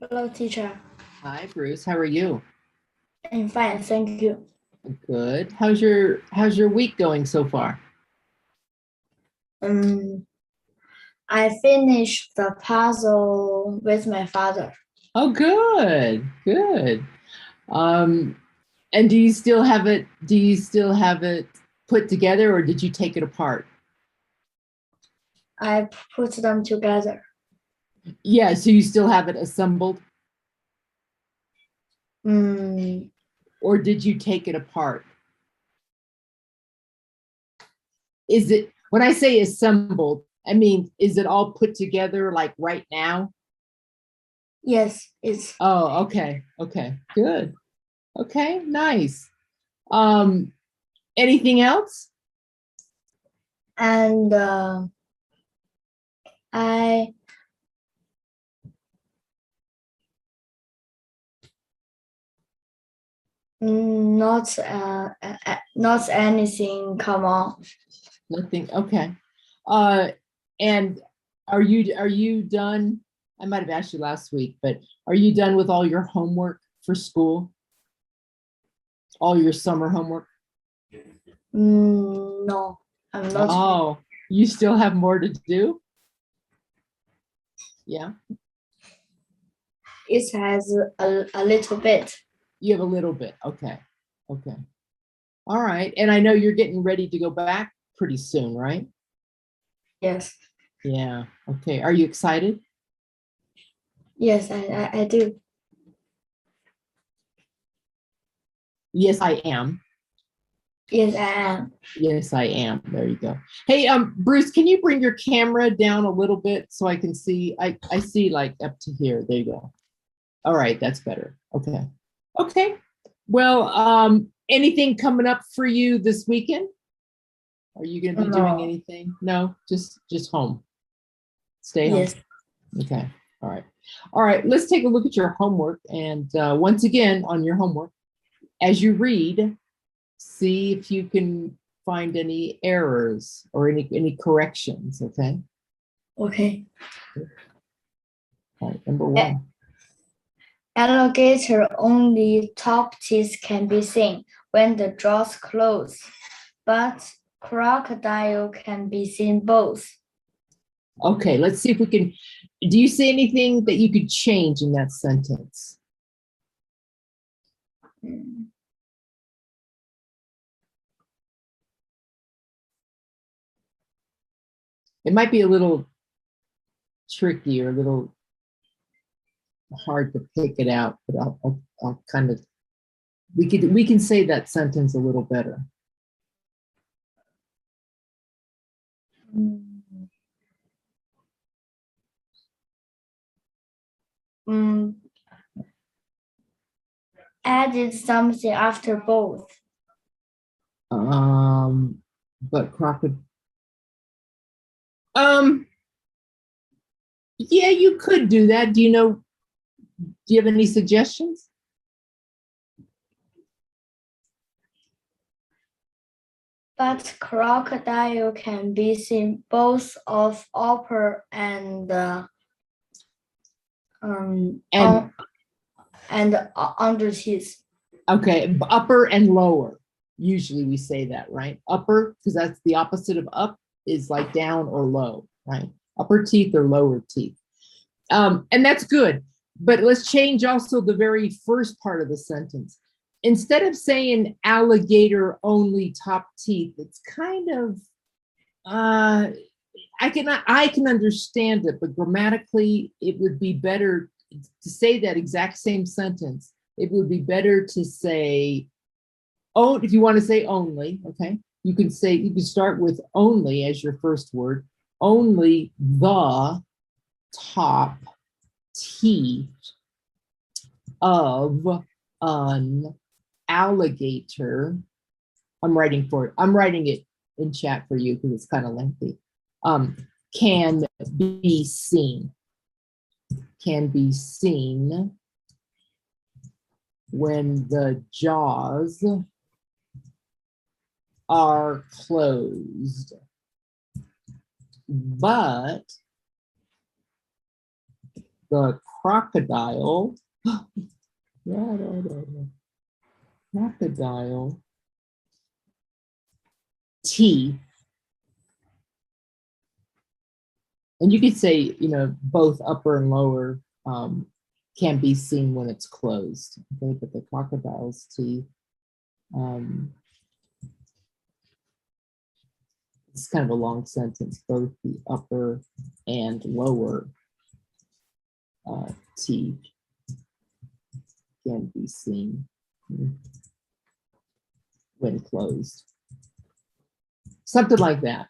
Hello, teacher. Hi, Bruce. How are you? I'm fine, thank you. Good. How's your week going so far? Um, I finished the puzzle with my father. Oh, good. Good. Um, and do you still have it put together or did you take it apart? I put them together. Yeah, so you still have it assembled Mm, or did you take it apart? Is it when I say assembled, I mean, is it all put together like right now? yes, it's Oh, okay. Okay. Good. Okay, nice. Um, anything else? and I not anything. Come on. Nothing. Okay. Uh, and are you done? I might have asked you last week, but are you done with all your homework for school? All your summer homework? No, I'm not. Oh, you still have more to do? Yeah, It has a little bit. you have a little bit. Okay. Okay. All right. And I know you're getting ready to go back pretty soon, right? Yes, Yeah. Okay. Are you excited? yes, I do. Yes, I am. Yes, I am. Yes, I am. There you go. Hey, Bruce, can you bring your camera down a little bit so I can see? I see like up to here. There you go. All right, that's better. Okay. Okay. Well, anything coming up for you this weekend? Are you going to be doing No. anything? No, just home. Stay home. Yes. Okay. All right. All right. Let's take a look at your homework. And once again, on your homework, as you read, see if you can find any errors or any corrections. Okay. Okay. All right. Number A- one. Alligator only top teeth can be seen when the jaws close, but crocodile can be seen both. Okay. Let's see if we can. Do you see anything that you could change in that sentence? Mm. It might be a little tricky or a little hard to pick it out, but I'll kind of we can say that sentence a little better. Mm, added something after both. But crocodile. Um, yeah, you could do that. Do you know? Do you have any suggestions? But crocodile can be seen both of upper and And under teeth. okay, upper and lower. Usually we say that, right? Upper, because that's the opposite of up, is like down or low, right? Upper teeth or lower teeth. And that's good. But let's change also the very first part of the sentence. Instead of saying alligator only top teeth, it's kind of I can understand it, but grammatically it would be better to say that exact same sentence. It would be better to say, oh, if you want to say only, okay, you can start with only as your first word, only the top teeth of an alligator. I'm writing it in chat for you because it's kind of lengthy. Um, can be seen. Can be seen when the jaws are closed. But the crocodile. Crocodile teeth. And you could say, both upper and lower can be seen when it's closed. Okay, but the crocodile's teeth. It's kind of a long sentence. Both the upper and lower teeth can be seen when closed. Something like that.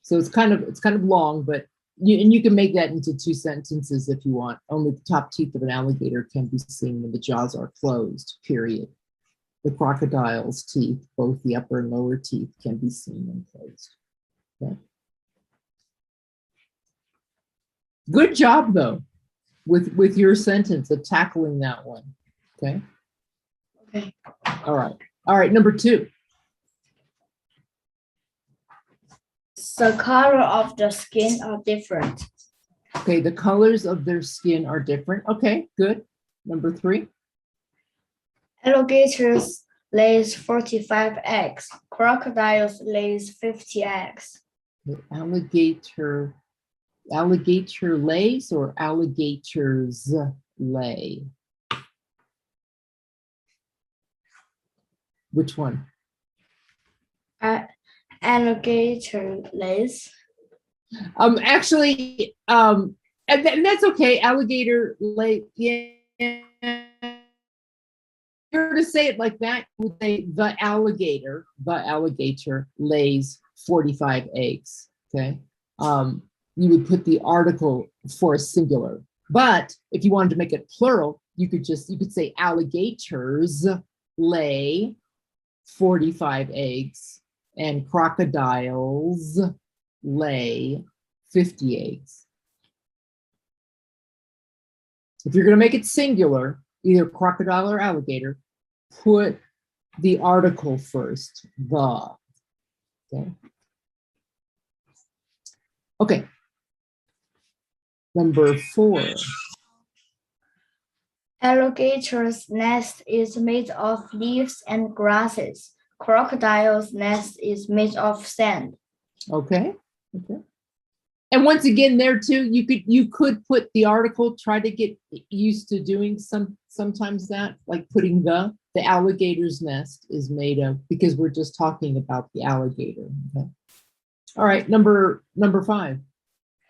So it's kind of long, but you can make that into 2 sentences if you want. Only the top teeth of an alligator can be seen when the jaws are closed, period. The crocodile's teeth, both the upper and lower teeth, can be seen when closed. Okay. Good job, though, with your sentence of tackling that one. Okay. Okay. All right. Number 2. The color of the skin are different. Okay, the colors of their skin are different. Okay, good. Number 3. Alligators lays 45 eggs. Crocodiles lays 50 eggs. The alligator lays or alligators lay? Which one? Alligator lays. Actually, and that's okay. Alligator lay. Yeah. If you were to say it like that, you would say the alligator lays 45 eggs. Okay. You would put the article for a singular. But if you wanted to make it plural, you could say alligators lay 45 eggs and crocodiles lay 50 eggs. If you're going to make it singular, either crocodile or alligator, put the article first, the. Okay. Number 4. Alligator's nest is made of leaves and grasses. Crocodile's nest is made of sand. Okay. And once again, there too, you could put the article. Try to get used to doing sometimes that, like putting the alligator's nest is made of, because we're just talking about the alligator. Okay. All right, number 5.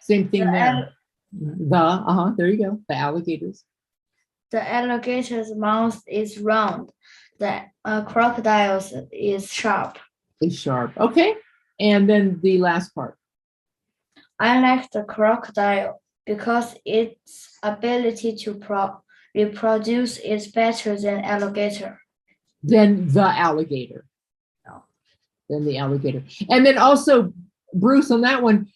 Same thing there. There you go. The alligators. The alligator's mouth is round. The crocodile's is sharp. Is sharp. Okay. And then the last part. I like the crocodile because its ability to reproduce is better than alligator. Than the alligator. No. Than the alligator. And then also, Bruce, on that one,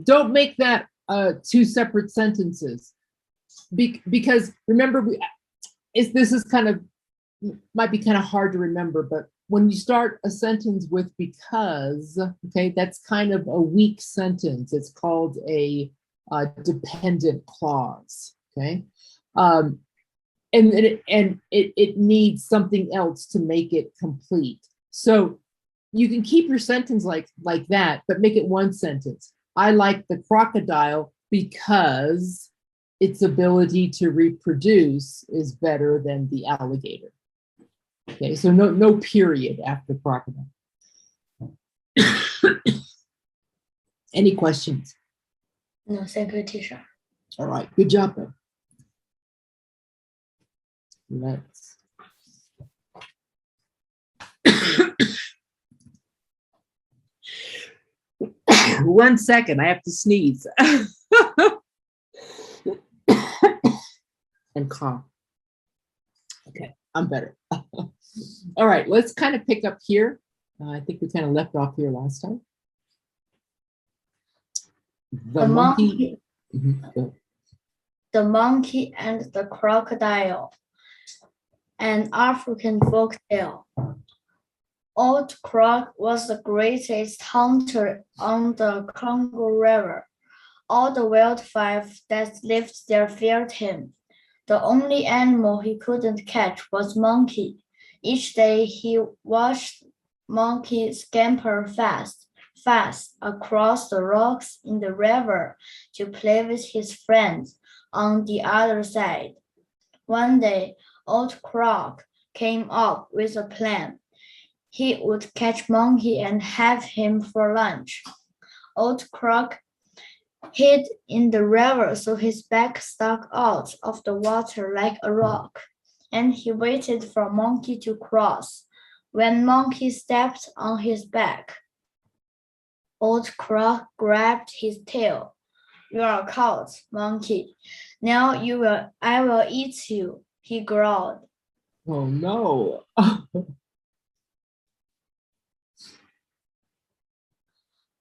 don't make that 2 separate sentences. Because remember, this is might be kind of hard to remember, but when you start a sentence with because, okay, that's kind of a weak sentence. It's called a dependent clause, okay? And it needs something else to make it complete. So you can keep your sentence like that, but make it one sentence. I like the crocodile because its ability to reproduce is better than the alligator. Okay, so no period after crocodile. Any questions? No, thank you, teacher. All right, good job, though. Let's. 1 second, I have to sneeze. And cough. Okay, I'm better. All right, let's kind of pick up here. I think we kind of left off here last time. The monkey. The monkey and the crocodile. An African folktale. Old Croc was the greatest hunter on the Congo River. all the wildlife that lived there feared him. The only animal he couldn't catch was Monkey. Each day he watched Monkey scamper fast across the rocks in the river to play with his friends on the other side. One day, Old Croc came up with a plan. He would catch Monkey and have him for lunch. Old Croc hid in the river so his back stuck out of the water like a rock, and he waited for Monkey to cross. When Monkey stepped on his back, Old Croc grabbed his tail. "You are caught, Monkey. Now I will eat you," he growled. Oh no.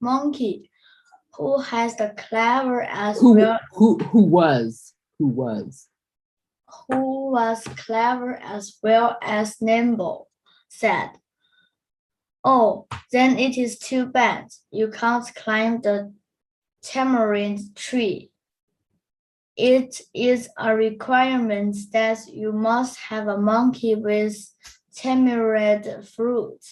Monkey, who has the clever as Who well who was clever as well as nimble, said, "Oh, then it is too bad you can't climb the tamarind tree. It is a requirement that you must have a monkey with tamarind fruit.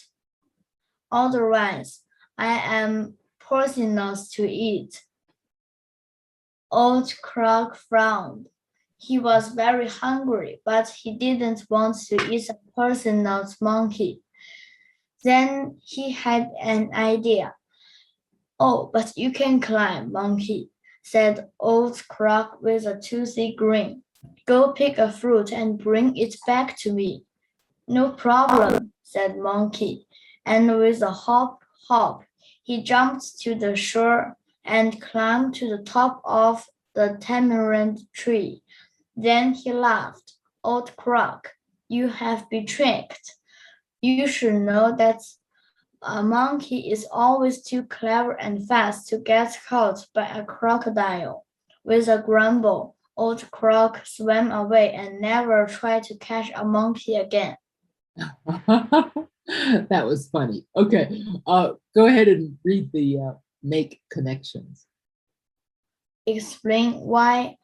Otherwise, I am poisonous to eat." Old Croc frowned. He was very hungry, but he didn't want to eat a poisonous monkey. Then he had an idea. "Oh, but you can climb, Monkey," said Old Croc with a toothy grin. "Go pick a fruit and bring it back to me." "No problem," said Monkey, and with a hop, he jumped to the shore and climbed to the top of the tamarind tree. Then he laughed. "Old Croc, you have been tricked. You should know that a monkey is always too clever and fast to get caught by a crocodile." With a grumble, Old Croc swam away and never tried to catch a monkey again. That was funny. Okay, go ahead and read the make connections. Explain why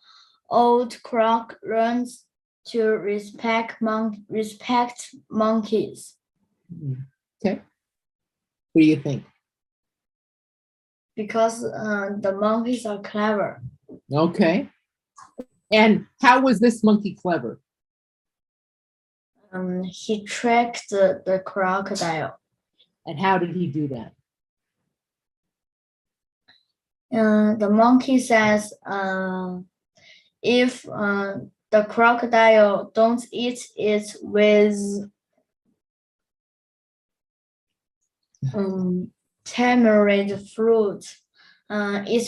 Old Croc learns to respect monkeys. Okay, what do you think? Because the monkeys are clever. Okay, and how was this monkey clever? He tricked the crocodile. And how did he do that? The monkey says, if the crocodile don't eat it with tamarind fruit, it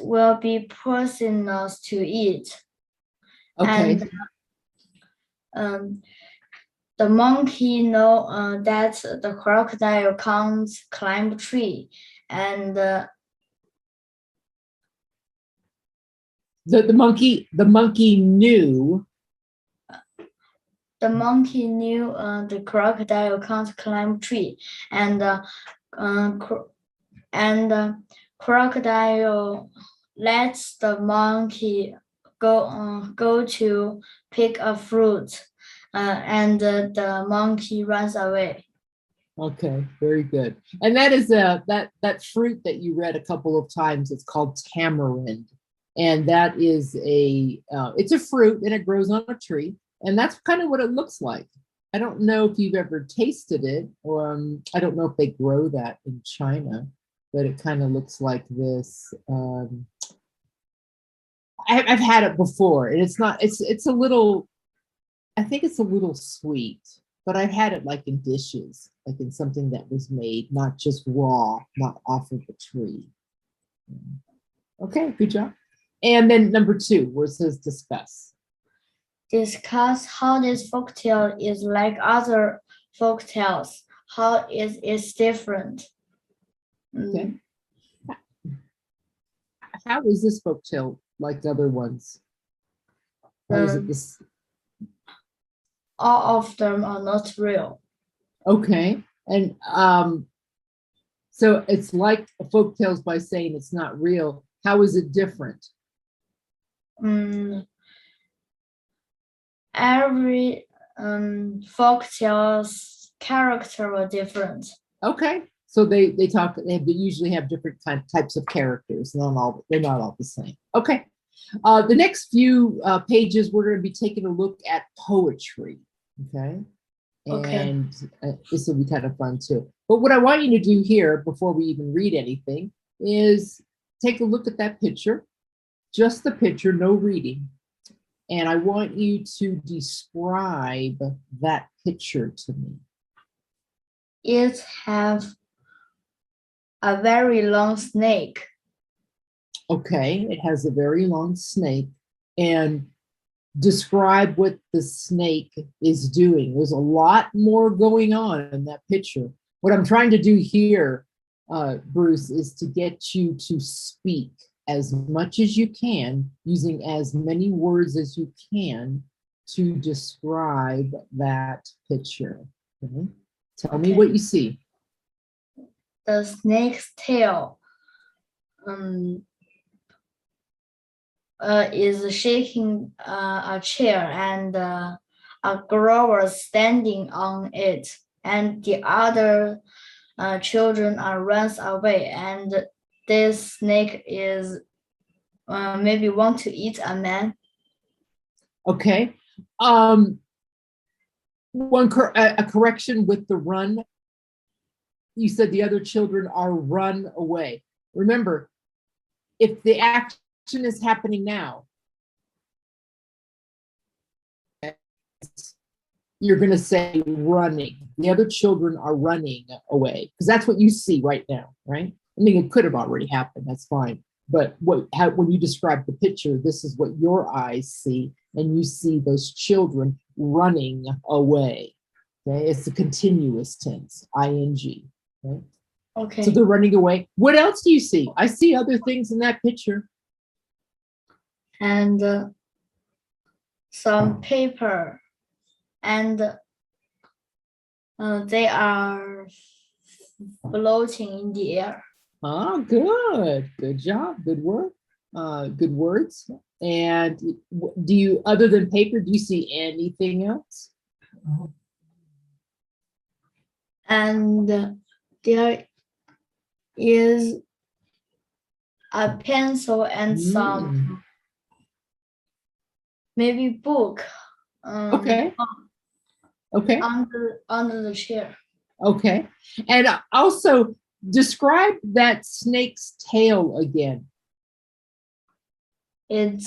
will be poisonous to eat. Okay. And the monkey know that the crocodile can't climb a tree, and the monkey knew. The monkey knew the crocodile can't climb a tree, and crocodile lets the monkey go to pick a fruit, and the monkey runs away. Okay, very good. And that is that fruit that you read a couple of times. It's called tamarind, and that is it's a fruit and it grows on a tree, and that's kind of what it looks like. I don't know if you've ever tasted it, or I don't know if they grow that in China, but it kind of looks like this. I've had it before, and it's a little, I think it's a little sweet, but I've had it like in dishes, like in something that was made, not just raw, not off of the tree. Okay, good job. And then number 2, where it says discuss. Discuss how this folktale is like other folktales. How is it different? Okay. How is this folktale like other ones? How is it this? All of them are not real. Okay. And So it's like folktales by saying it's not real. How is it different? Every folktales character were different. Okay, so they usually have different types of characters. They're not all the same. Okay, the next few pages we're going to be taking a look at poetry. Okay, and this will be kind of fun too. But what I want you to do here before we even read anything is take a look at that picture, just the picture, no reading. And I want you to describe that picture to me. It has a very long snake. Okay, it has a very long snake. And describe what the snake is doing. There's a lot more going on in that picture. What I'm trying to do here, Bruce, is to get you to speak as much as you can, using as many words as you can to describe that picture. Okay? Tell me what you see. The snake's tail is shaking a chair, and a girl was standing on it, and the other children are runs away, and this snake is maybe want to eat a man. Okay. A correction with the run. You said the other children are run away. Remember, if the action is happening now, you're going to say running. The other children are running away because that's what you see right now, right? I mean, it could have already happened. That's fine. But when you describe the picture, this is what your eyes see, and you see those children running away. Okay, it's a continuous tense, ing. Right? Okay. So they're running away. What else do you see? I see other things in that picture. And some paper, and they are floating in the air. Oh, good job, good work, good words. And do you, other than paper, do you see anything else? And there is a pencil and some maybe book Okay. under the chair. Okay. And also describe that snake's tail again. It's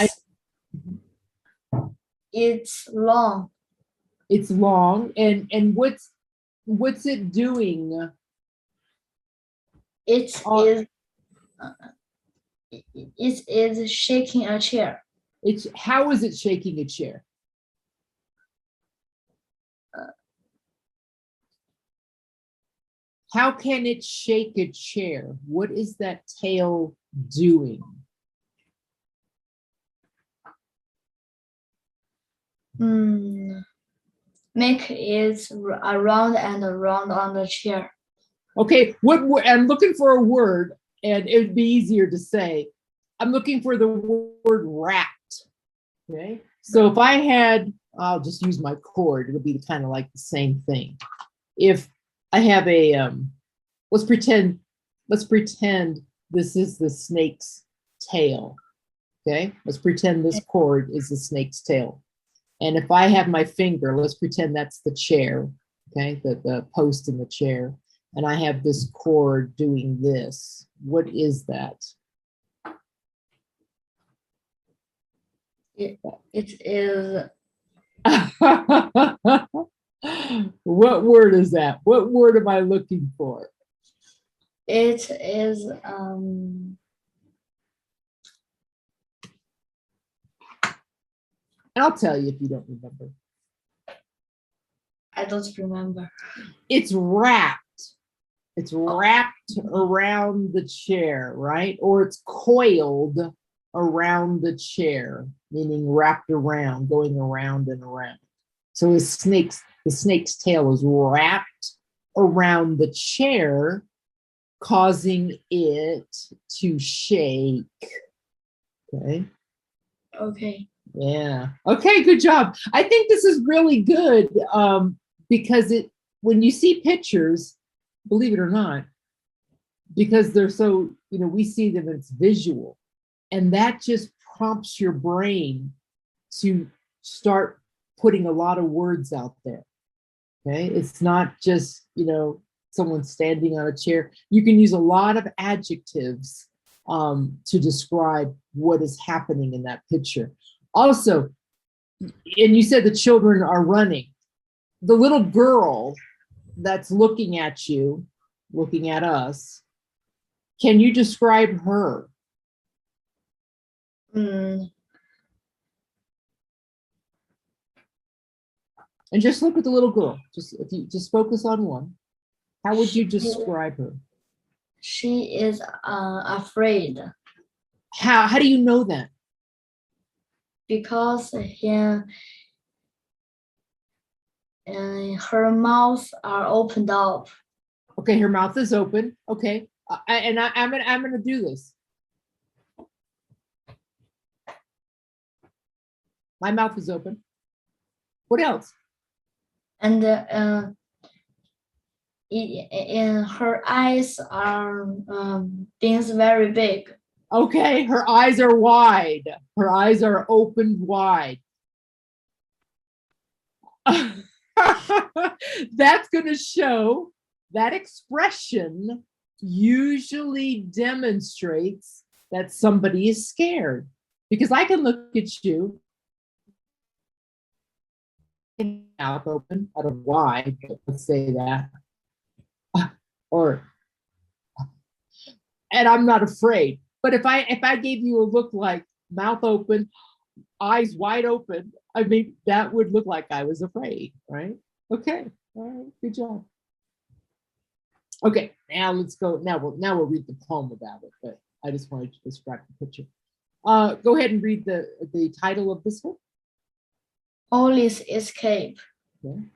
long. It's long. And what's it doing? It is shaking a chair. How is it shaking a chair? How can it shake a chair? What is that tail doing? Make it around and around on the chair. Okay, I'm looking for a word, and it would be easier to say. I'm looking for the word wrapped. Okay, so if I had, I'll just use my cord. It'll be kind of like the same thing. If I have a, let's pretend this is the snake's tail. Okay, let's pretend this cord is the snake's tail. And if I have my finger, let's pretend that's the chair, okay, the post in the chair. And I have this cord doing this. What is that? It is. What word is that? What word am I looking for? It is and I'll tell you if you don't remember. I don't remember. It's wrapped. It's wrapped around the chair, right? Or it's coiled around the chair, meaning wrapped around, going around and around. So the snake's tail is wrapped around the chair, causing it to shake. Okay. Okay. Yeah. Okay, good job. I think this is really good because when you see pictures, believe it or not, because they're so, we see them, it's visual. And that just prompts your brain to start putting a lot of words out there. Okay. It's not just, someone standing on a chair. You can use a lot of adjectives to describe what is happening in that picture. Also, and you said the children are running. The little girl that's looking at you, looking at us, can you describe her? Mm, And just look at the little girl. If you just focus on one, how would you describe her? she is afraid How do you know that? because her mouth are opened up. Okay, her mouth is open. Okay, I'm gonna do this. My mouth is open. What else? And her eyes are being very big. Okay, her eyes are wide. Her eyes are opened wide. That's going to show that expression usually demonstrates that somebody is scared. Because I can look at you, mouth open, I don't know why, but let's say that. And I'm not afraid. But if I gave you a look like mouth open, eyes wide open, I mean, that would look like I was afraid, right? Okay, all right, good job. Okay, now let's go. Now we'll read the poem about it, but I just wanted to describe the picture. Go ahead and read the title of this one. Ollie's escape. Okay.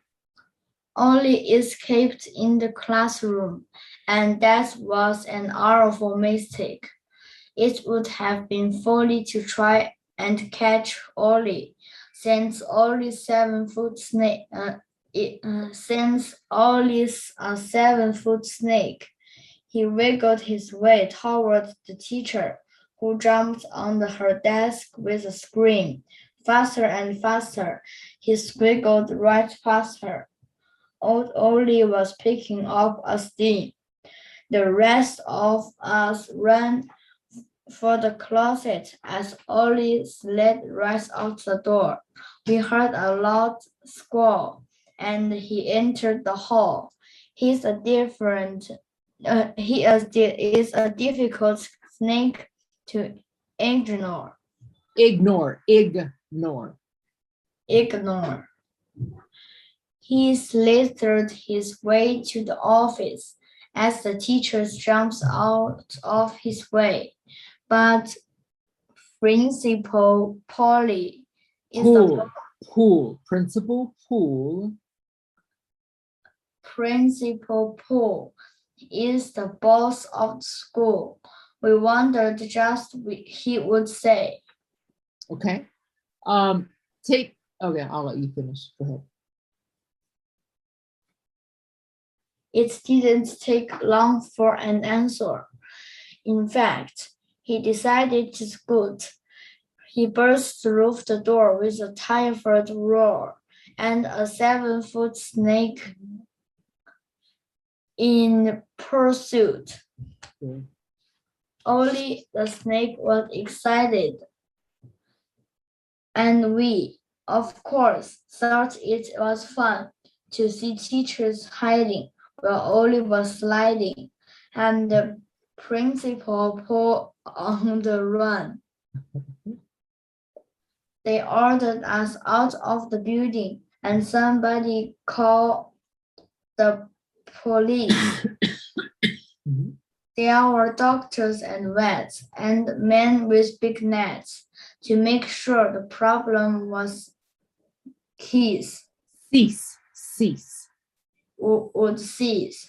Ollie escaped in the classroom, and that was an awful mistake. It would have been folly to try and catch Ollie, since Ollie's 7-foot snake. Since Ollie's a 7-foot snake, he wiggled his way toward the teacher, who jumped on her desk with a scream. Faster and faster, he squiggled right past her. Old Ollie was picking up a steam. The rest of us ran for the closet as Ollie slid right out the door. We heard a loud squall, and he entered the hall. He is a difficult snake to ignore. Ignore. He slithered his way to the office as the teacher jumps out of his way. But Principal Polly is the Principal Pool. Principal Pool is the boss of the school. We wondered just what he would say. Okay. Okay, I'll let you finish. Go ahead. It didn't take long for an answer. In fact, he decided to scoot. He burst through the door with a terrified roar, and a 7-foot snake in pursuit. Okay. Ollie the snake was excited, and we, of course, thought it was fun to see teachers hiding while Ollie was sliding, and the principal Paul on the run. They ordered us out of the building, and somebody called the police. There were doctors and vets and men with big nets to make sure the problem was would cease.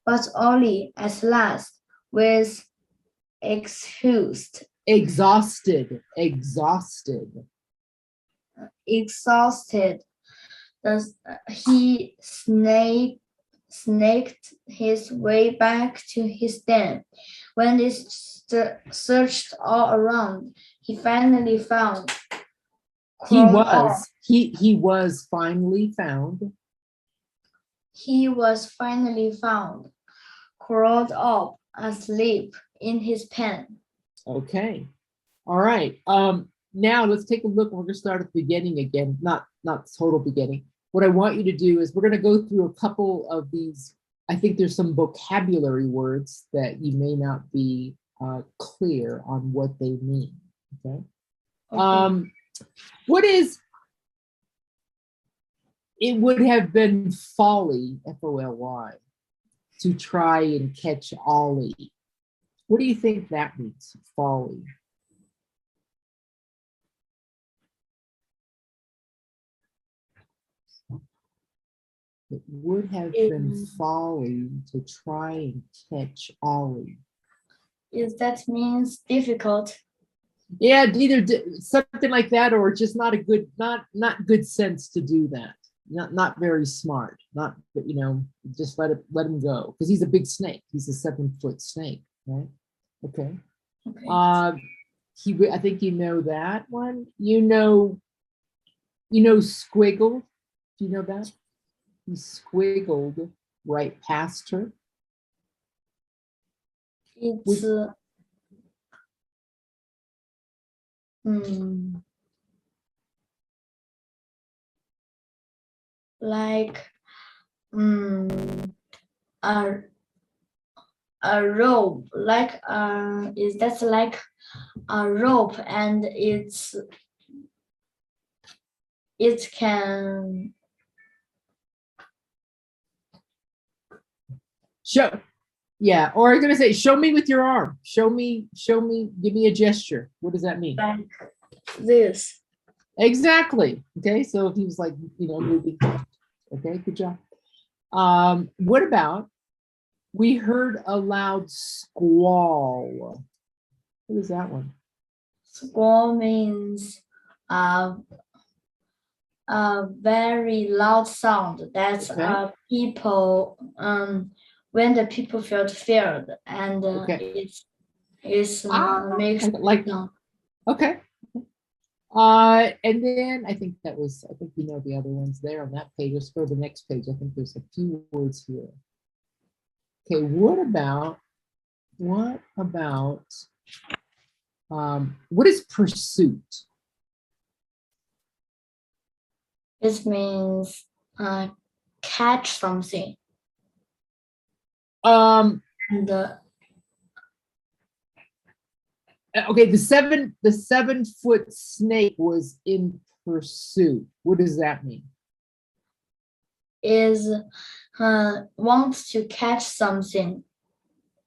But Ollie at last was exhausted. Exhausted. He snaked his way back to his den. When he searched all around, he finally found. He was finally found. He was finally found, curled up asleep in his pen. Okay. All right. Now let's take a look. We're going to start at the beginning again, not total beginning. What I want you to do is we're going to go through a couple of these. I think there's some vocabulary words that you may not be clear on what they mean. Okay. What is, it would have been folly, F-O-L-Y, to try and catch Ollie. What do you think that means, folly? It would have been folly to try and catch Ollie. Is that means difficult? Yeah, either something like that, or just not a good, not good sense to do that. Not very smart. Not, you know, just let him go, because he's a big snake. He's a 7-foot snake, right? Okay. I think you know that one. You know, squiggle. Do you know that? He squiggled right past her. It's like a rope, like is that like a rope, and it can show. Yeah, or I'm gonna say, show me with your arm. Show me, give me a gesture. What does that mean? like this. Exactly. Okay, so if he was like, you know, moving. Okay, good job. What about, we heard a loud squall. What is that one? Squall means a very loud sound. That's people when the people felt feared, and it's makes like sound. Okay. And then I think you know the other ones there on that page. Let's go to the next page. I think there's a few words here. Okay, what about what is pursuit? It means catch something. And okay, the 7-foot snake was in pursuit. What does that mean? Is wants to catch something.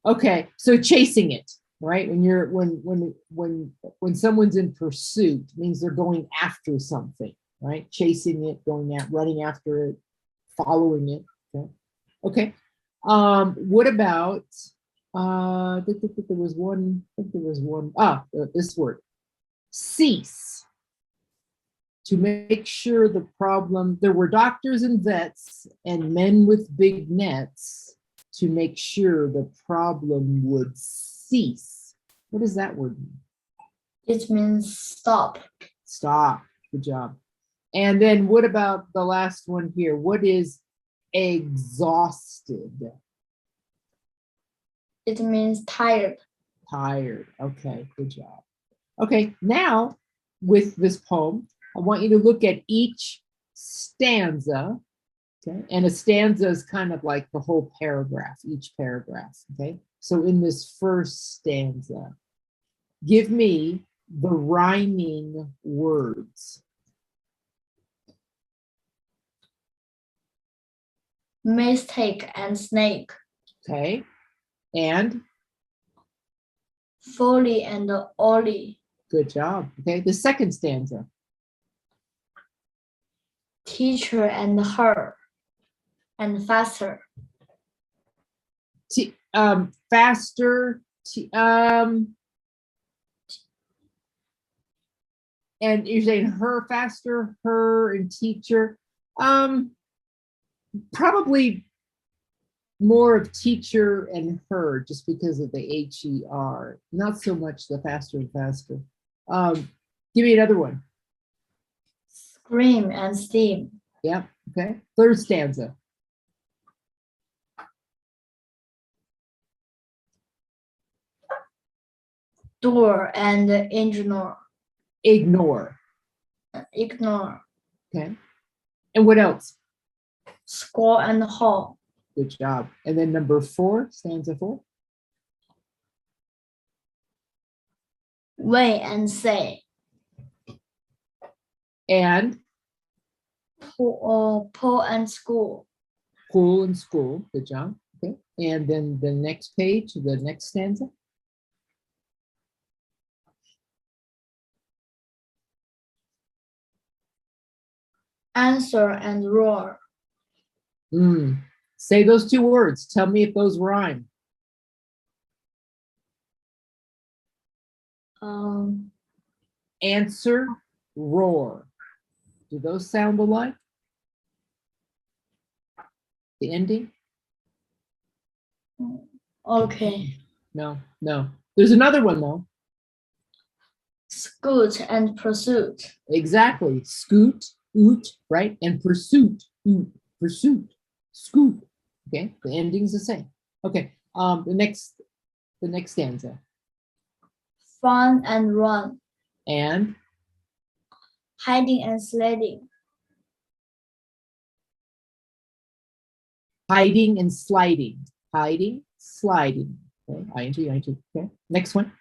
Okay, so chasing it, right? When someone's in pursuit, means they're going after something, right? Chasing it, running after it, following it. Okay. What about there was one. This word, cease. To make sure the problem, there were doctors and vets and men with big nets to make sure the problem would cease. What does that word mean? It means stop. Stop. Good job. And then what about the last one here? What is exhausted? It means tired. Tired. Okay, good job. Okay, now with this poem, I want you to look at each stanza. Okay, and a stanza is kind of like the whole paragraph, each paragraph. Okay, so in this first stanza, give me the rhyming words. Mistake and snake. Okay, and Folly and Ollie. Good job. Okay, the second stanza. Teacher and her. And faster. faster, and you're saying her faster, her and teacher. Probably more of teacher and her, just because of the HER, not so much the faster and faster. Give me another one. Scream and steam. Yep, okay. Third stanza. Door and ignore. Ignore. Ignore. Okay. And what else? Score and hall. Good job. And then number 4, stanza 4. Weigh and say. And Pull and school. pool and school. Good job. Okay. And then the next page, the next stanza. Answer and roar. Say those 2 words. Tell me if those rhyme. Answer, roar. Do those sound alike? The ending? Okay. No. There's another one though. Scoot and pursuit. Exactly. Scoot, oot, right? And pursuit, oot, pursuit, scoot. Okay, the ending's the same. Okay, the next stanza. Fun and run. And Hiding and sledding. hiding and sliding. Hiding, sliding. Okay, ing. Okay, next one.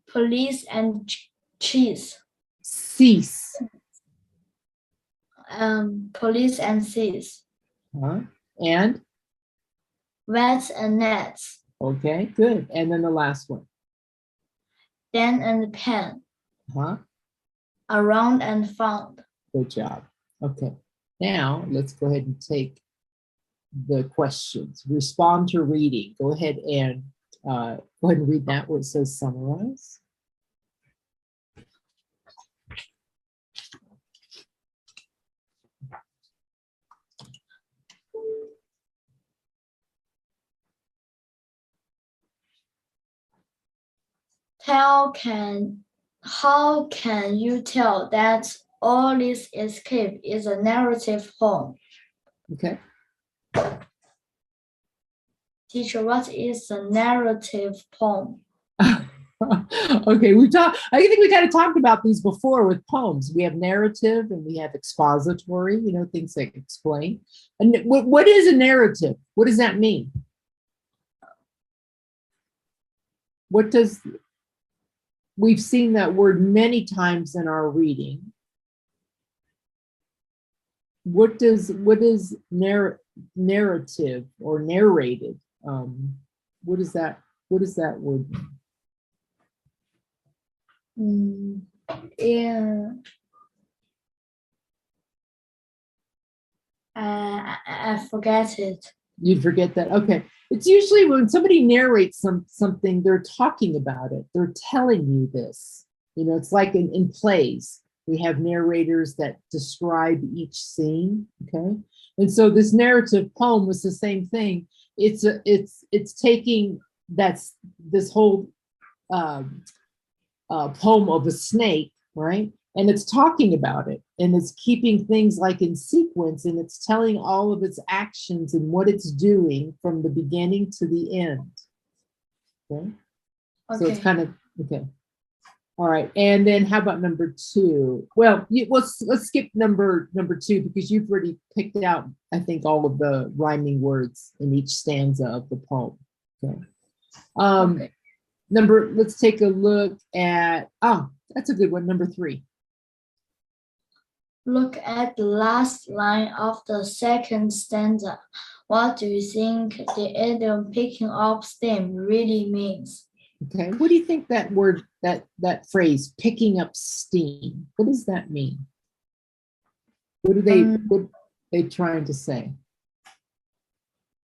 Police and cheese. Cease. Police and cease. And Vets and nets. okay, good. And then the last one. Dan and pen. Around and found. Good job. Okay, now let's go ahead and take the questions. Respond to reading. Go ahead and read that where it says summarize. How can you tell that Ollie's escape is a narrative poem? Okay. Teacher, what is a narrative poem? Okay, I think we kind of talked about these before with poems. We have narrative and we have expository, things like explain. And what is a narrative? What does that mean? We've seen that word many times in our reading. What is narrative or narrated? What is that word mean? Yeah. I forget it. You'd forget that. Okay. It's usually when somebody narrates something, they're talking about it. They're telling you this. It's like in plays. We have narrators that describe each scene. Okay. And so this narrative poem was the same thing. It's taking this whole poem of a snake, right? And it's talking about it, and it's keeping things like in sequence, and it's telling all of its actions and what it's doing from the beginning to the end. Okay. So it's kind of okay. All right, and then how about number 2? Well, let's skip number 2 because you've already picked out, I think, all of the rhyming words in each stanza of the poem. Okay. Okay. Let's take a look at, that's a good one, number 3. Look at the last line of the second stanza. What do you think the idiom picking up steam really means? Okay, what do you think that word, that phrase, picking up steam, what does that mean? What do they, they trying to say?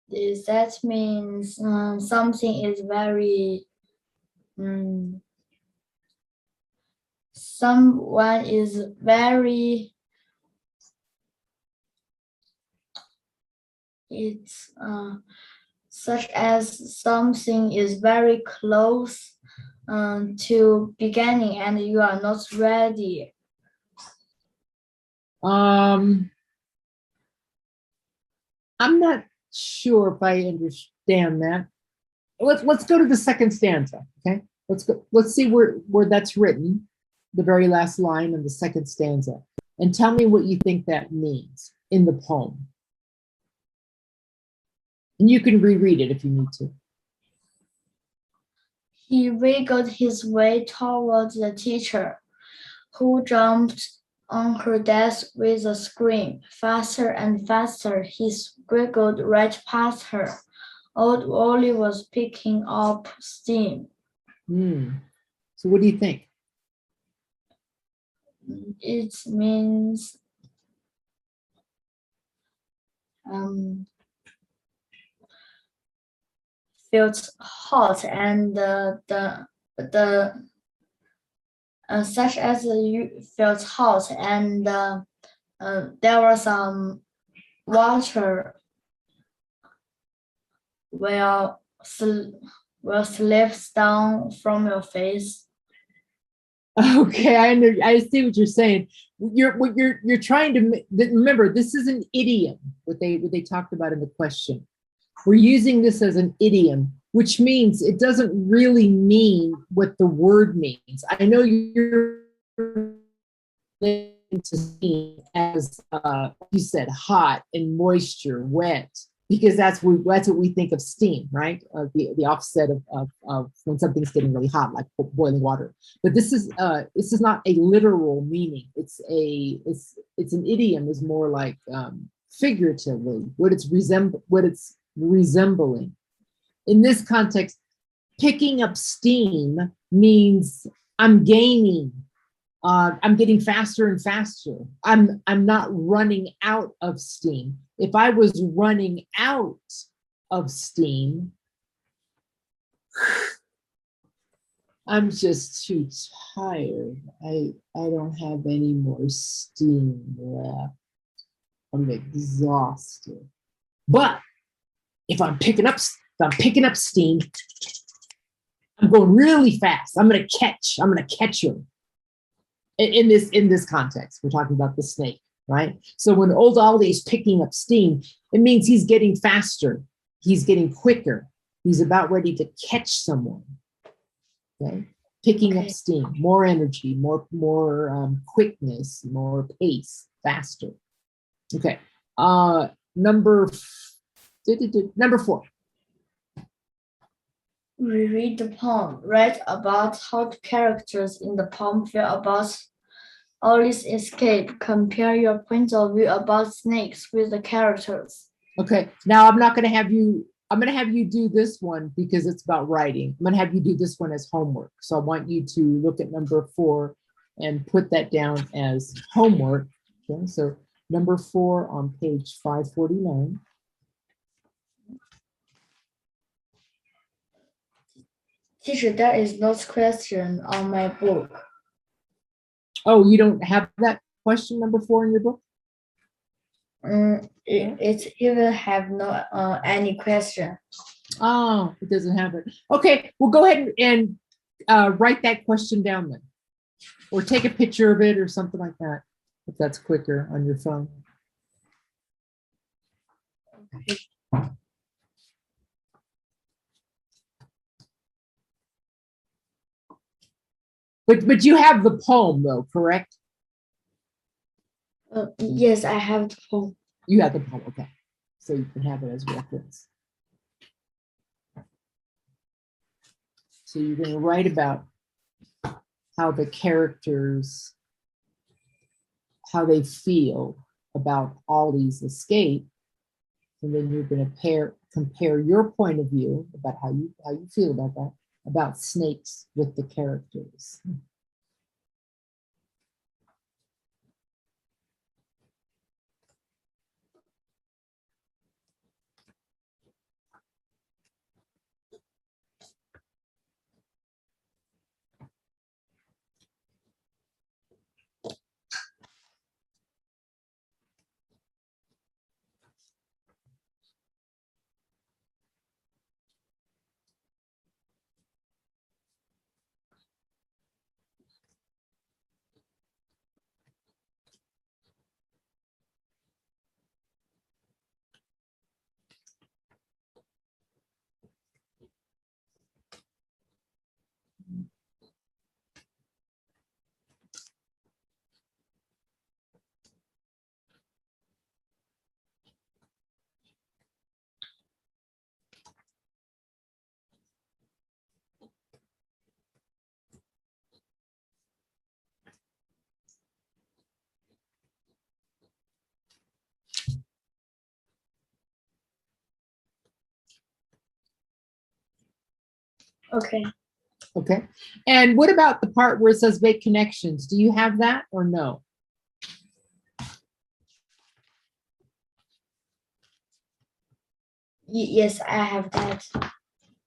That means something is very, someone is very, it's such as something is very close to beginning and you are not ready. I'm not sure if I understand that. Let's go to the second stanza, okay? Let's see where that's written, the very last line in the second stanza, and tell me what you think that means in the poem. And you can reread it if you need to. He wiggled his way towards the teacher, who jumped on her desk with a scream. Faster and faster, he squiggled right past her. Old Ollie was picking up steam. So what do you think? It means felt hot and such as you felt hot and there was some water will slips down from your face. Okay, I see what you're saying. You're trying to remember, this is an idiom, what they talked about in the question. We're using this as an idiom, which means it doesn't really mean what the word means. I know you're to steam as you said, hot and moisture, wet, because that's what we think of steam, right? The offset of when something's getting really hot, like boiling water. But this is not a literal meaning. It's an idiom, is more like figuratively what it's resembling. In this context, picking up steam means I'm gaining. I'm getting faster and faster. I'm not running out of steam. If I was running out of steam, I'm just too tired. I don't have any more steam left. I'm exhausted. But if I'm picking up steam, I'm going really fast. I'm gonna catch him. In this context, we're talking about the snake, right? So when old Ollie is picking up steam, it means he's getting faster, he's getting quicker, he's about ready to catch someone. Okay, picking up steam, more energy, more quickness, more pace, faster. Okay, number 4. Reread the poem. Write about how the characters in the poem feel about Ollie's escape. Compare your point of view about snakes with the characters. Okay, now I'm going to have you do this one because it's about writing. I'm going to have you do this one as homework. So I want you to look at number 4 and put that down as homework. Okay, so number 4 on page 549. Teacher, there is no question on my book. Oh, you don't have that question number 4 in your book? It even have no any question. Oh, it doesn't have it. Okay, well, go ahead and write that question down then, or take a picture of it or something like that, if that's quicker on your phone. Okay. But you have the poem though, correct? Yes, I have the poem. You have the poem, okay. So you can have it as reference. So you're going to write about how the characters, how they feel about Ollie's escape, and then you're going to compare your point of view about how you feel about that, about snakes with the characters. Okay. Okay. And what about the part where it says make connections? Do you have that or no? Yes, I have that.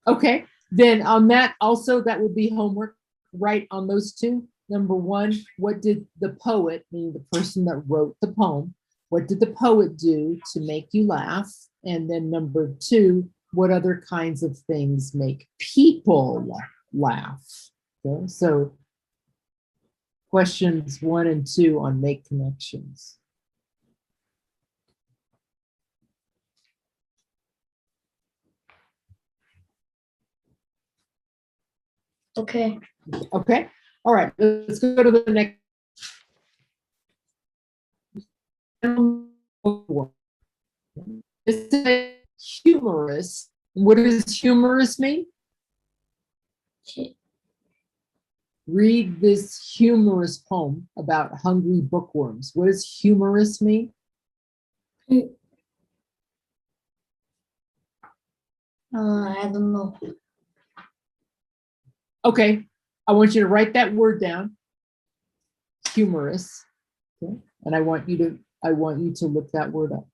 Okay. Then on that also, that would be homework, right, on those two. Number one, what did the poet, meaning the person that wrote the poem, what did the poet do to make you laugh? And then number two, what other kinds of things make people laugh? Okay, so questions 1 and 2 on make connections. Okay. Okay, all right, let's go to the next. It's a humorous. What does humorous mean? Read this humorous poem about hungry bookworms. What does humorous mean? I don't know. Okay, I want you to write that word down. Humorous. Okay, and I want you to look that word up.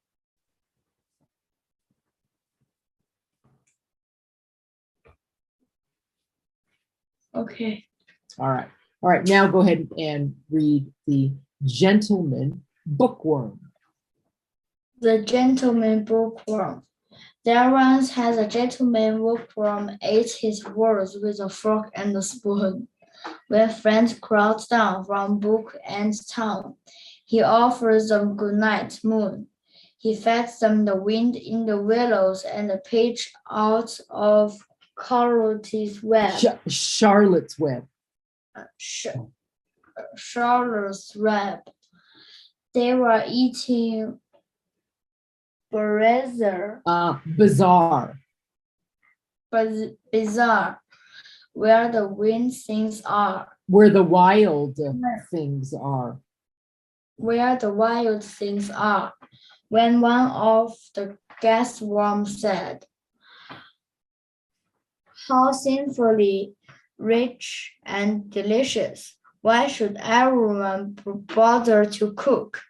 Okay. All right. All right, now go ahead and read the gentleman bookworm. The gentleman bookworm. There once has a gentleman bookworm ate his words with a fork and a spoon. When friends crowd down from Book and Town, he offers them good night moon. He feds them the wind in the willows and the page out of Charlotte's web. Charlotte's Web. Charlotte's web. They were eating Bizarre, where the wind things are. Where the wild things are. Where the wild things are. When one of the guest worms said, how sinfully rich and delicious. Why should everyone bother to cook?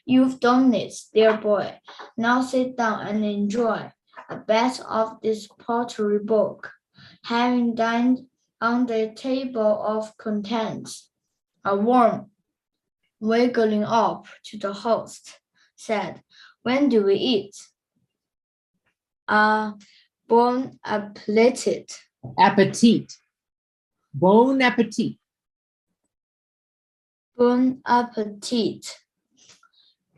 You've done it, dear boy. Now sit down and enjoy a bite of this pottery book. Having dined on the table of contents, a worm, wiggling up to the host, said, when do we eat? Bon appetit. Appetit. Bon appetit. Bon appetit,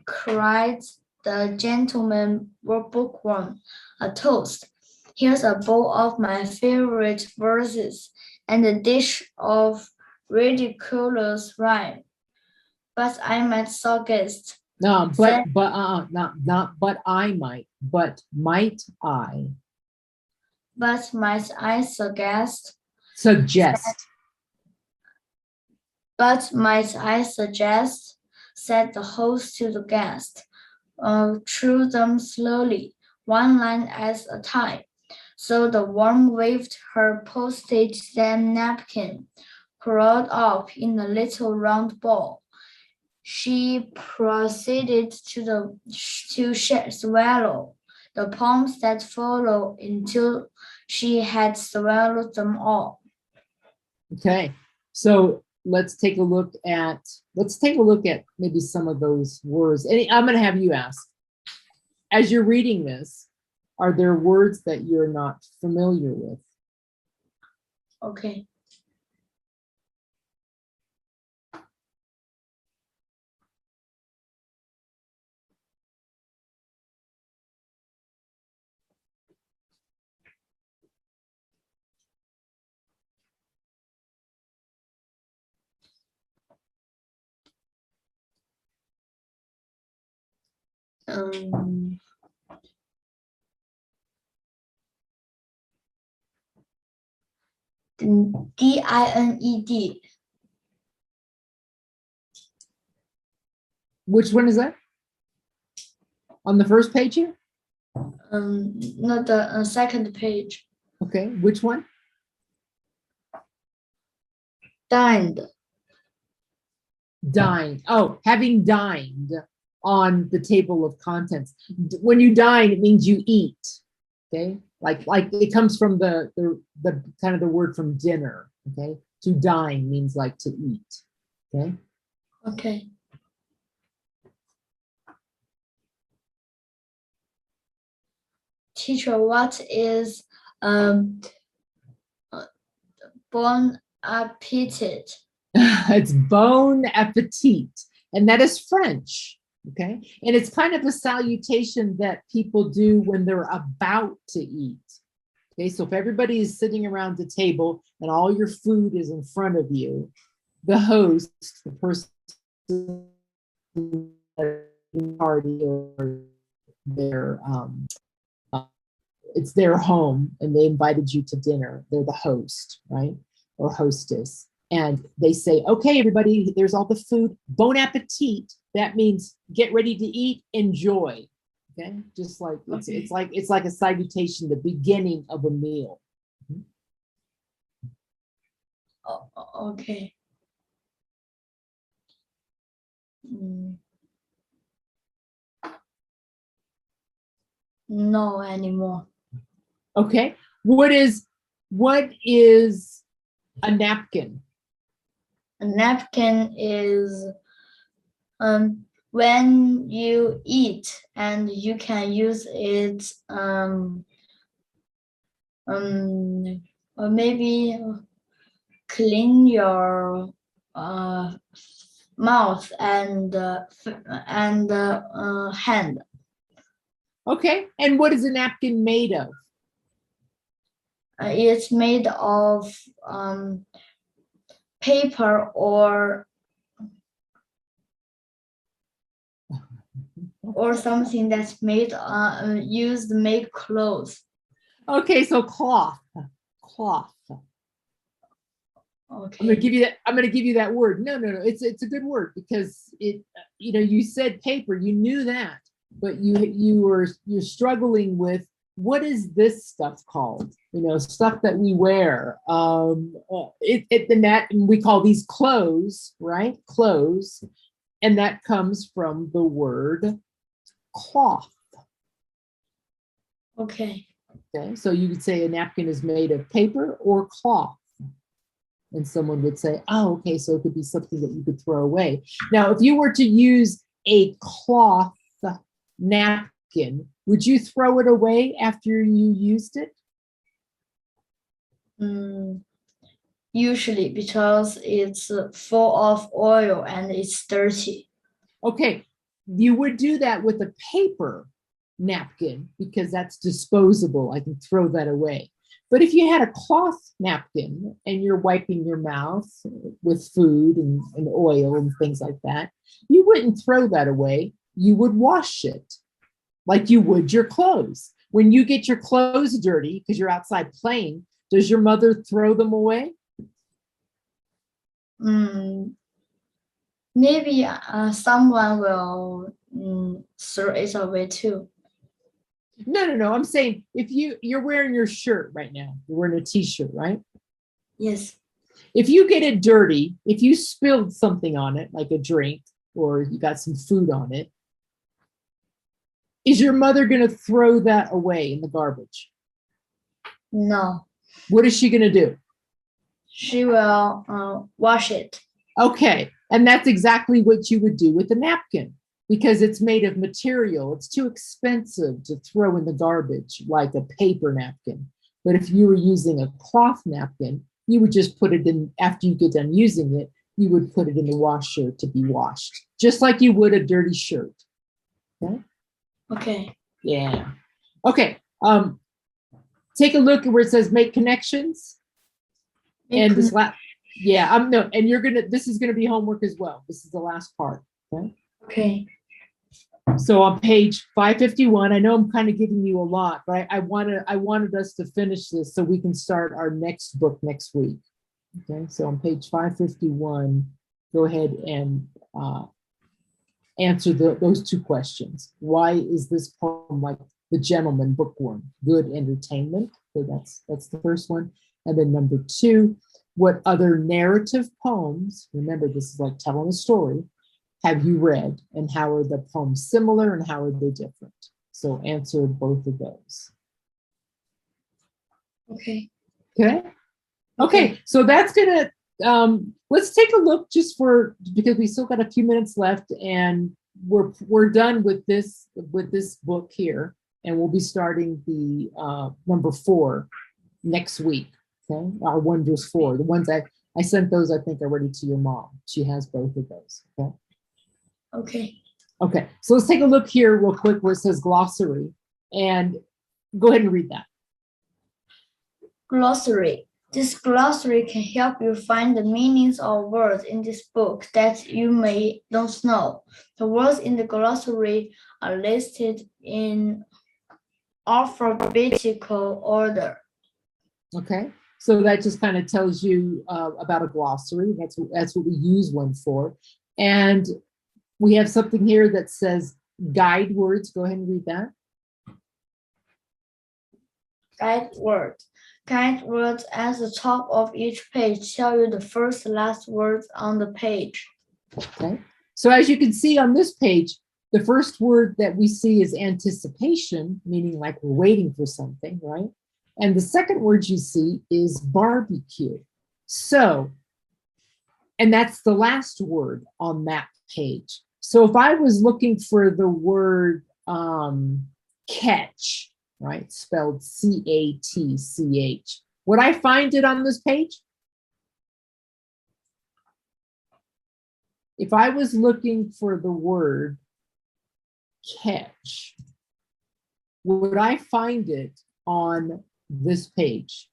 cried the gentleman bookworm. A toast. Here's a bowl of my favorite verses and a dish of ridiculous rhyme. But I might suggest. No, not but I might, but might I? But might I suggest? Suggest. But might I suggest? Said the host to the guest. Chew them slowly, one line at a time. So the worm waved her postage stamp napkin, curled up in a little round ball. She proceeded to swallow the poems that followed until she had swallowed them all. Okay, so let's take a look at maybe some of those words. I'm going to have you ask, as you're reading this, are there words that you're not familiar with? Okay. DINED. Which one is that? On the first page here? Not the second page. Okay, which one? Dined. Dined. Oh, having dined on the table of contents. When you dine, it means you eat. Okay, like it comes from the kind of the word from dinner. Okay, to dine means like to eat. Okay. Okay. Teacher, what is bon appetit? It's bon appetit, and that is French. Okay, and it's kind of a salutation that people do when they're about to eat. Okay, so if everybody is sitting around the table and all your food is in front of you, the host, the person party or their it's their home and they invited you to dinner. They're the host, right? Or hostess. And they say, okay, everybody, there's all the food. Bon appetit. That means get ready to eat, enjoy. Okay, just like it's like a salutation, the beginning of a meal. Okay. No anymore. Okay, what is a napkin? A napkin is when you eat and you can use it or maybe clean your mouth and hand. Okay, and what is a napkin made of? It's made of paper or something that's made used to make clothes. Okay, so cloth. Okay. I'm gonna give you that word. No. It's a good word because it, you said paper, you knew that, but you're struggling with what is this stuff called? Stuff that we wear. We call these clothes, right? Clothes, and that comes from the word cloth. Okay. Okay, so you would say a napkin is made of paper or cloth. And someone would say, oh, okay, so it could be something that you could throw away. Now, if you were to use a cloth napkin, would you throw it away after you used it? Usually, because it's full of oil and it's dirty. Okay, you would do that with a paper napkin because that's disposable. I can throw that away. But if you had a cloth napkin and you're wiping your mouth with food and oil and things like that, you wouldn't throw that away. You would wash it like you would your clothes. When you get your clothes dirty because you're outside playing, does your mother throw them away? Maybe someone will throw it away too. No. I'm saying if you're wearing your shirt right now, you're wearing a t-shirt, right? Yes. If you get it dirty, if you spilled something on it, like a drink, or you got some food on it, is your mother going to throw that away in the garbage? No. What is she going to do? She will wash it. Okay, and that's exactly what you would do with a napkin because it's made of material. It's too expensive to throw in the garbage like a paper napkin. But if you were using a cloth napkin, you would just put it in, after you get done using it, you would put it in the washer to be washed, just like you would a dirty shirt. Okay? Okay. Yeah. Okay. Take a look at where it says make connections. And this last, no, and this is gonna be homework as well. This is the last part. Okay. Okay. So on page 551, I know I'm kind of giving you a lot, but I wanted us to finish this so we can start our next book next week. Okay, so on page 551, go ahead and answer those two questions. Why is this poem like The Gentleman Bookworm? Good entertainment. So that's the first one. And then number two, what other narrative poems, remember this is like telling a story, have you read, and how are the poems similar and how are they different? So answer both of those. Okay. Okay. Okay, so that's gonna, let's take a look just for, because we still got a few minutes left and we're done with this book here, and we'll be starting the number 4 next week. Okay, our Wonders 4. The ones I sent those, I think, already to your mom. She has both of those. Okay. Okay. Okay, so let's take a look here real quick where it says glossary, and go ahead and read that. Glossary. This glossary can help you find the meanings of words in this book that you may don't know. The words in the glossary are listed in alphabetical order. Okay, so that just kind of tells you about a glossary. That's what we use one for. And we have something here that says guide words. Go ahead and read that. Guide words. Guide words at the top of each page tell you the first and last words on the page. Okay, so as you can see on this page, the first word that we see is anticipation, meaning like we're waiting for something, right? And the second word you see is barbecue. So, and that's the last word on that page. So if I was looking for the word catch, right, spelled C-A-T-C-H, would I find it on this page? If I was looking for the word catch, would I find it on this page?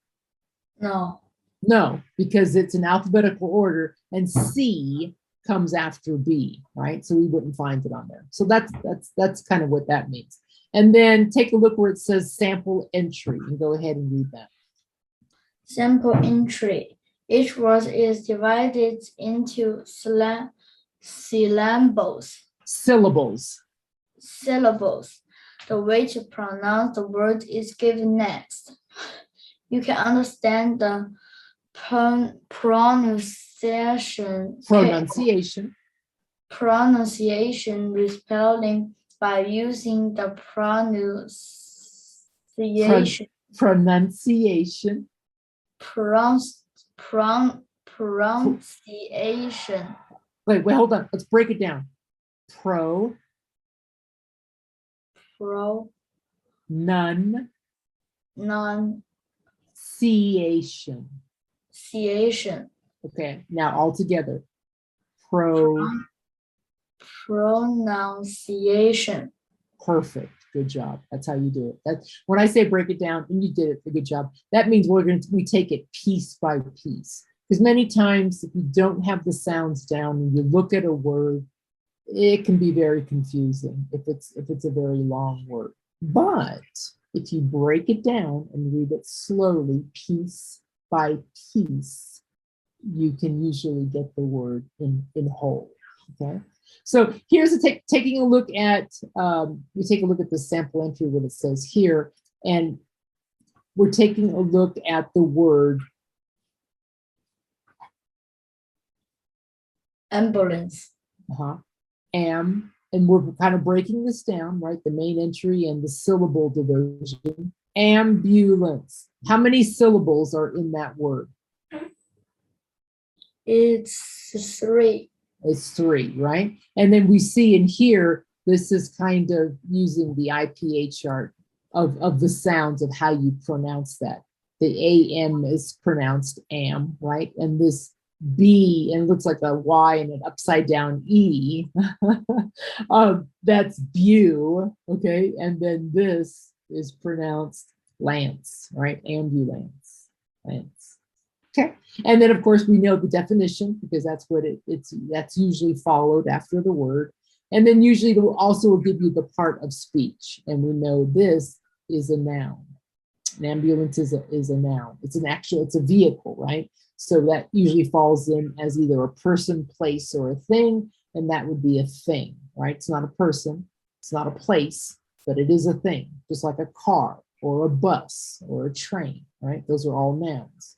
No. No, because it's in alphabetical order and C comes after B, right? So we wouldn't find it on there. So that's kind of what that means. And then take a look where it says sample entry and go ahead and read that. Sample entry. Each word is divided into syllables. Syllables. Syllables. The way to pronounce the word is given next. You can understand the pronunciation with spelling by using the pronunciation. Pronunciation. Wait, hold on. Let's break it down. Pronunciation. Okay, now all together. Pronunciation. Perfect. Good job. That's how you do it. That's when I say break it down, and you did it. A good job. That means we take it piece by piece. Because many times, if you don't have the sounds down and you look at a word, it can be very confusing if it's a very long word. But if you break it down and read it slowly, piece by piece, you can usually get the word in whole. Okay. So here's taking a look at, we take a look at the sample entry, what it says here, and we're taking a look at the word ambulance. And we're kind of breaking this down, right? The main entry and the syllable division. Ambulance. How many syllables are in that word? It's 3. It's 3, right? And then we see in here, this is kind of using the IPA chart of the sounds of how you pronounce that. The AM is pronounced am, right? And this B, and it looks like a Y and an upside down E. That's bew, okay? And then this is pronounced lance, right? Ambulance, lance. Okay, and then of course we know the definition because that's what that's usually followed after the word, and then usually it will also give you the part of speech, and we know this is a noun. An ambulance is a noun. It's a vehicle, right? So that usually falls in as either a person, place, or a thing, and that would be a thing, right? It's not a person, it's not a place, but it is a thing, just like a car or a bus or a train, right? Those are all nouns.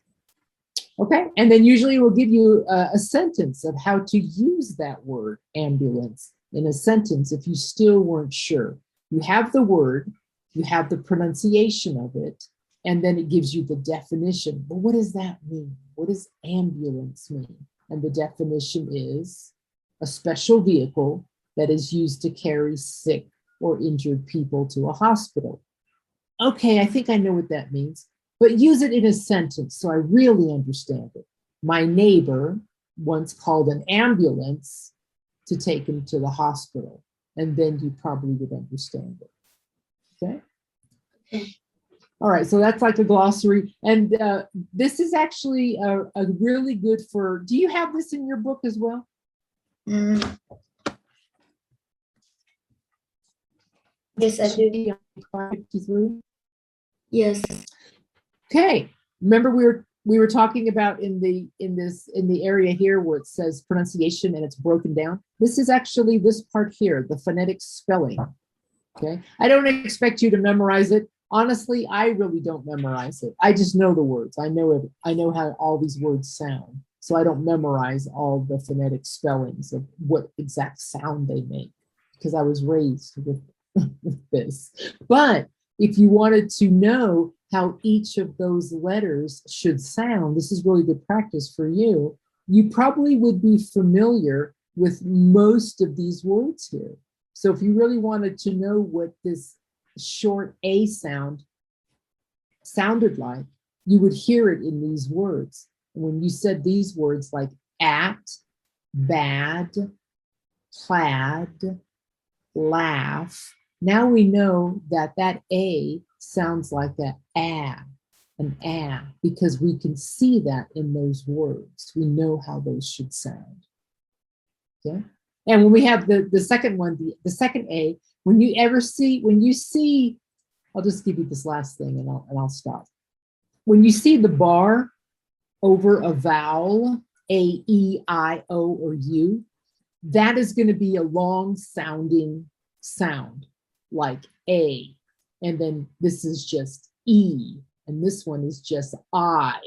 Okay, and then usually we'll give you a sentence of how to use that word ambulance in a sentence if you still weren't sure. You have the word, you have the pronunciation of it, and then it gives you the definition. But what does that mean? What does ambulance mean? And the definition is a special vehicle that is used to carry sick or injured people to a hospital. Okay, I think I know what that means, but use it in a sentence so I really understand it. My neighbor once called an ambulance to take him to the hospital, and then you probably would understand it. Okay? Okay. All right, so that's like a glossary. And this is actually a really good for, do you have this in your book as well? Mm. Yes, I do. 53? Yes. Okay, remember we were talking about in the area here where it says pronunciation and it's broken down. This is actually this part here, the phonetic spelling. Okay, I don't expect you to memorize it. Honestly, I really don't memorize it. I just know the words. I know it. I know how all these words sound. So I don't memorize all the phonetic spellings of what exact sound they make because I was raised with this. But if you wanted to know how each of those letters should sound, this is really good practice for you. You probably would be familiar with most of these words here. So if you really wanted to know what this short A sound sounded like, you would hear it in these words. And when you said these words like at, bad, plaid, laugh, now we know that that A sounds like an a, because we can see that in those words. We know how those should sound. Okay. And when we have the second one, the second A, when you see, I'll just give you this last thing and I'll stop. When you see the bar over a vowel, A, E, I, O, or U, that is going to be a long sounding sound like A. And then this is just E. And this one is just I.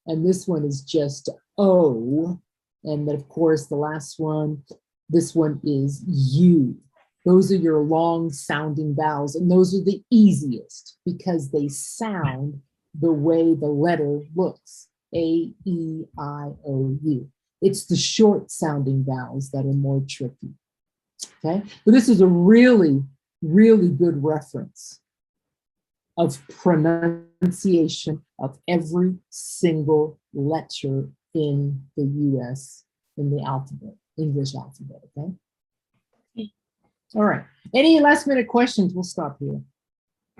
And this one is just O. And then of course the last one, this one is U. Those are your long sounding vowels. And those are the easiest because they sound the way the letter looks. A, E, I, O, U. It's the short sounding vowels that are more tricky. Okay, but this is a really, really good reference of pronunciation of every single letter in the US, in the alphabet, English alphabet, okay? All right, any last minute questions? We'll stop here.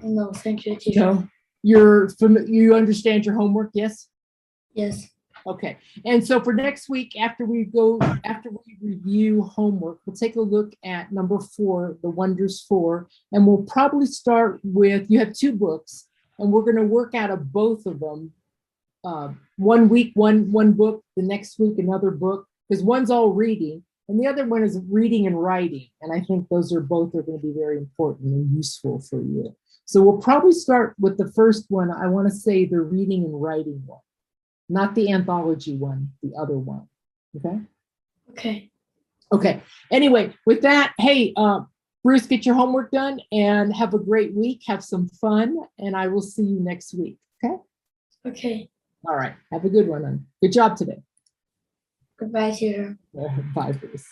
No, thank you, teacher. No, you understand your homework, yes? Yes. Okay, and so for next week, after we review homework, we'll take a look at number 4, the Wonders 4, and we'll probably start with, you have 2 books, and we're going to work out of both of them. 1 week, one book, the next week, another book, because one's all reading, and the other one is reading and writing, and I think those are both going to be very important and useful for you. So we'll probably start with the first one. I want to say the reading and writing one. Not the anthology one, the other one. Okay? Okay. Okay. Anyway, with that, hey, Bruce, get your homework done and have a great week. Have some fun, and I will see you next week. Okay? Okay. All right. Have a good one. Good job today. Goodbye, teacher. Bye, Bruce.